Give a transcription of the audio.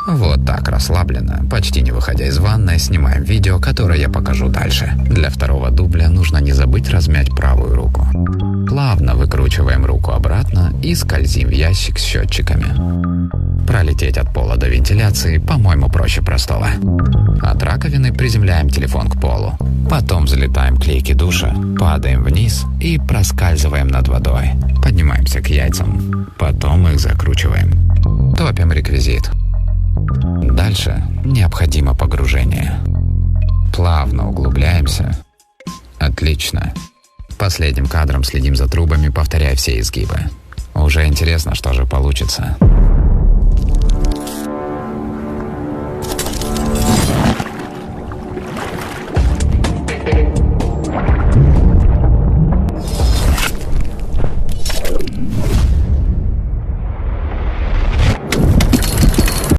Вот так расслабленно, почти не выходя из ванной, снимаем видео, которое я покажу дальше. Для второго дубля нужно не забыть размять правую руку. Плавно выкручиваем руку обратно и скользим в ящик с счетчиками. Пролететь от пола до вентиляции, по-моему, проще простого. От раковины приземляем телефон к полу. Потом взлетаем к лейке душа, падаем вниз и проскальзываем над водой. Поднимаемся к яйцам, потом их закручиваем. Топим реквизит. Дальше необходимо погружение. Плавно углубляемся. Отлично. Последним кадром следим за трубами, повторяя все изгибы. Уже интересно, что же получится.